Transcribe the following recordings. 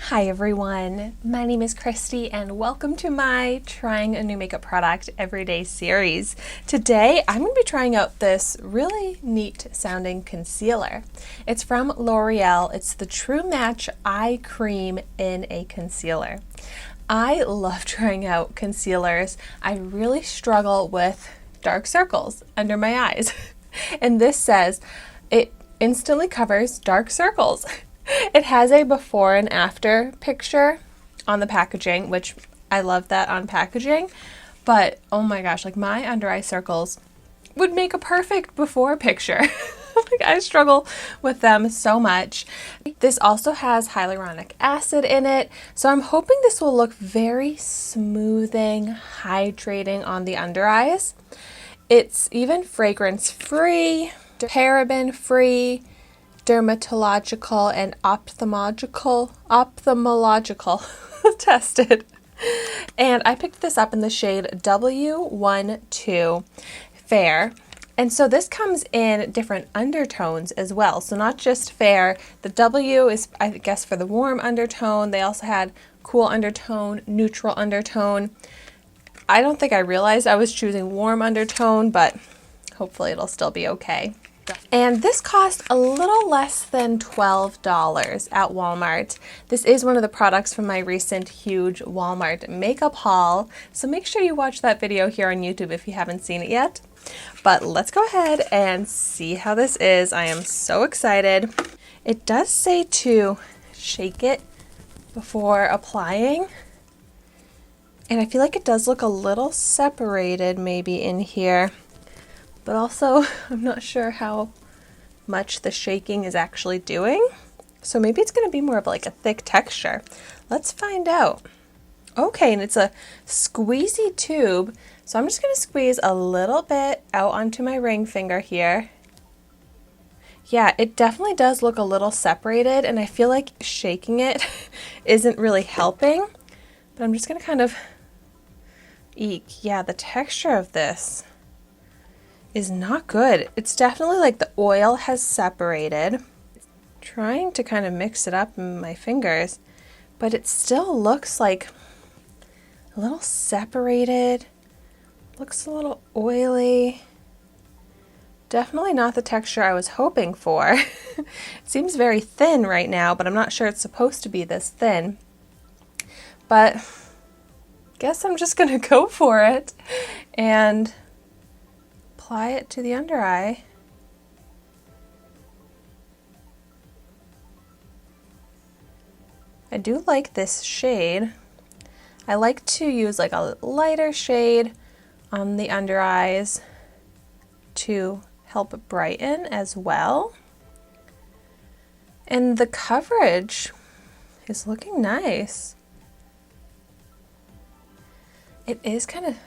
Hi everyone, my name is Christy and welcome to my Trying a New Makeup Product Everyday series. Today I'm going to be trying out this really neat sounding concealer. It's from L'Oreal. It's the True Match Eye Cream in a concealer. I love trying out concealers. I really struggle with dark circles under my eyes. And this says it instantly covers dark circles. It has a before and after picture on the packaging, which I love that on packaging, but oh my gosh, like my under eye circles would make a perfect before picture. Like I struggle with them so much. This also has hyaluronic acid in it, so I'm hoping this will look very smoothing, hydrating on the under eyes. It's even fragrance free, paraben free, dermatological and ophthalmological tested. And I picked this up in the shade W12 Fair. And so this comes in different undertones as well. So not just fair. The W is, I guess, for the warm undertone. They also had cool undertone, neutral undertone. I don't think I realized I was choosing warm undertone, but hopefully it'll still be okay. And this cost a little less than $12 at Walmart. This is one of the products from my recent huge Walmart makeup haul, so make sure you watch that video here on YouTube if you haven't seen it yet. But let's go ahead and see how this is. I am so excited. It does say to shake it before applying, and I feel like it does look a little separated maybe in here. But also, I'm not sure how much the shaking is actually doing. So maybe it's going to be more of like a thick texture. Let's find out. Okay, and it's a squeezy tube. So I'm just going to squeeze a little bit out onto my ring finger here. Yeah, it definitely does look a little separated, and I feel like shaking it isn't really helping. But I'm just going to kind of eek. Yeah, the texture of this is not good. It's definitely like the oil has separated. Trying to kind of mix it up in my fingers, but it still looks like a little separated. Looks a little oily. Definitely not the texture I was hoping for. It seems very thin right now, but I'm not sure it's supposed to be this thin. But guess I'm just gonna go for it and apply it to the under eye. I do like this shade. I like to use like a lighter shade on the under eyes to help brighten as well. And the coverage is looking nice. It is kind of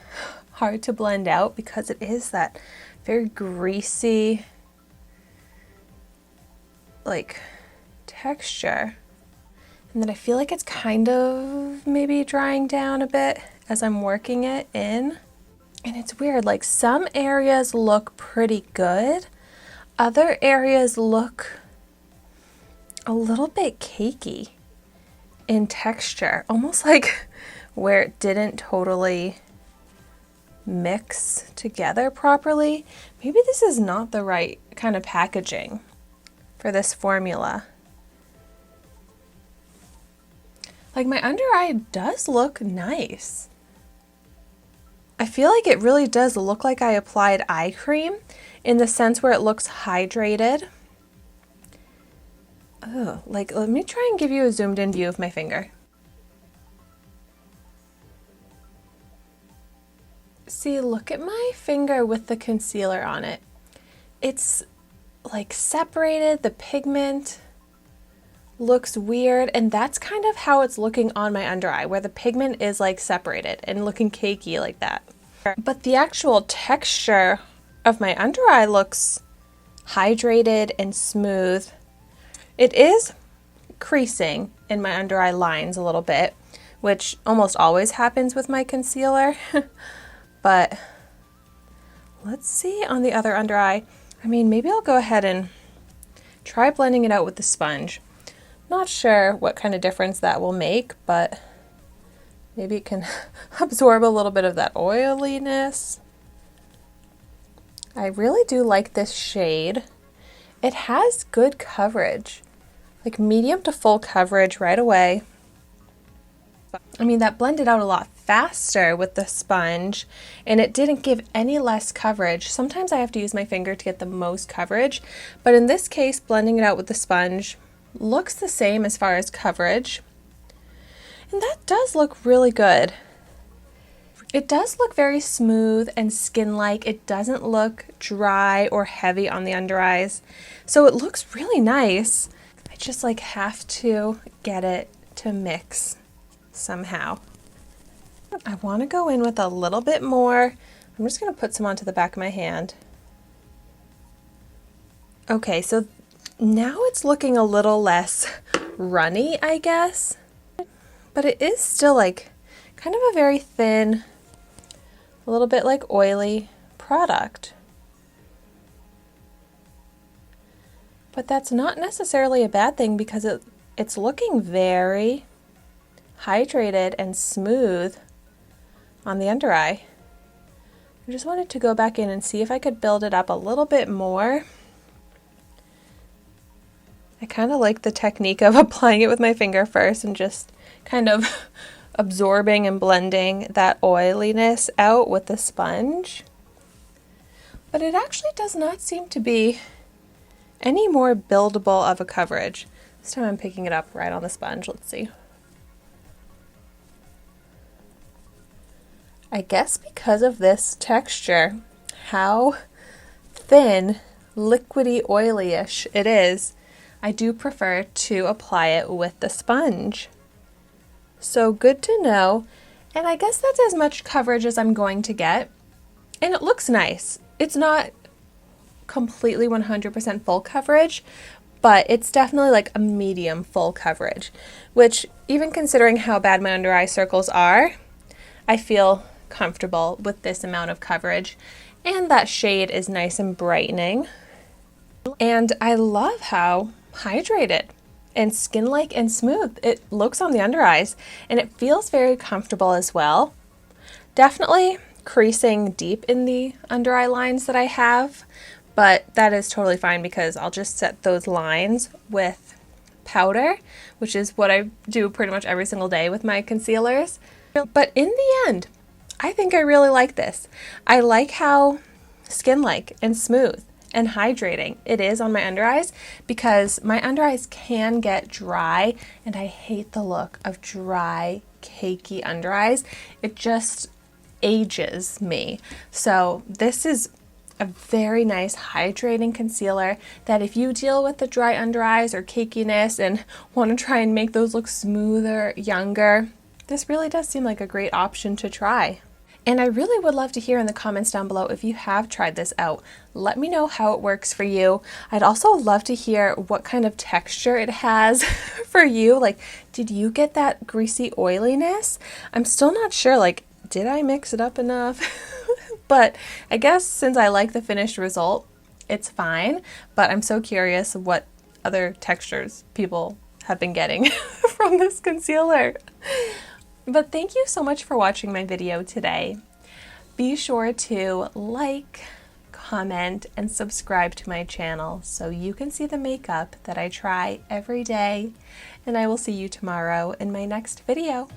hard to blend out because it is that very greasy like texture, and then I feel like it's kind of maybe drying down a bit as I'm working it in. And it's weird, like some areas look pretty good, other areas look a little bit cakey in texture, almost like where it didn't totally mix together properly. Maybe this is not the right kind of packaging for this formula. Like my under eye does look nice. I feel like it really does look like I applied eye cream in the sense where it looks hydrated. Oh, like let me try and give you a zoomed in view of my finger. See, look at my finger with the concealer on it. It's like separated, the pigment looks weird, and that's kind of how it's looking on my under eye, where the pigment is like separated and looking cakey like that. But the actual texture of my under eye looks hydrated and smooth. It is creasing in my under eye lines a little bit, which almost always happens with my concealer. But let's see on the other under eye. I mean, maybe I'll go ahead and try blending it out with the sponge. Not sure what kind of difference that will make, but maybe it can absorb a little bit of that oiliness. I really do like this shade. It has good coverage, like medium to full coverage right away. I mean, that blended out a lot faster with the sponge, and it didn't give any less coverage. Sometimes I have to use my finger to get the most coverage, but in this case, blending it out with the sponge looks the same as far as coverage. And that does look really good. It does look very smooth and skin-like. It doesn't look dry or heavy on the under eyes. So it looks really nice. I just like have to get it to mix somehow. I want to go in with a little bit more. I'm just going to put some onto the back of my hand. Okay, so now it's looking a little less runny, I guess. But it is still like kind of a very thin, a little bit like oily product. But that's not necessarily a bad thing because it's looking very hydrated and smooth on the under eye. I just wanted to go back in and see if I could build it up a little bit more. I kind of like the technique of applying it with my finger first and just kind of absorbing and blending that oiliness out with the sponge. But it actually does not seem to be any more buildable of a coverage. This time I'm picking it up right on the sponge. Let's see. I guess because of this texture, how thin, liquidy, oily-ish it is, I do prefer to apply it with the sponge. So good to know. And I guess that's as much coverage as I'm going to get. And it looks nice. It's not completely 100% full coverage, but it's definitely like a medium full coverage, which even considering how bad my under eye circles are, I feel comfortable with this amount of coverage. And that shade is nice and brightening. And I love how hydrated and skin-like and smooth it looks on the under eyes, and it feels very comfortable as well. Definitely creasing deep in the under eye lines that I have, but that is totally fine because I'll just set those lines with powder, which is what I do pretty much every single day with my concealers. But in the end, I think I really like this. I like how skin-like and smooth and hydrating it is on my under eyes, because my under eyes can get dry and I hate the look of dry, cakey under eyes. It just ages me. So this is a very nice hydrating concealer that if you deal with the dry under eyes or cakiness and want to try and make those look smoother, younger, this really does seem like a great option to try. And I really would love to hear in the comments down below if you have tried this out. Let me know how it works for you. I'd also love to hear what kind of texture it has for you. Like, did you get that greasy oiliness? I'm still not sure, like, did I mix it up enough? But I guess since I like the finished result, it's fine. But I'm so curious what other textures people have been getting from this concealer. But thank you so much for watching my video today. Be sure to like, comment, and subscribe to my channel so you can see the makeup that I try every day. And I will see you tomorrow in my next video.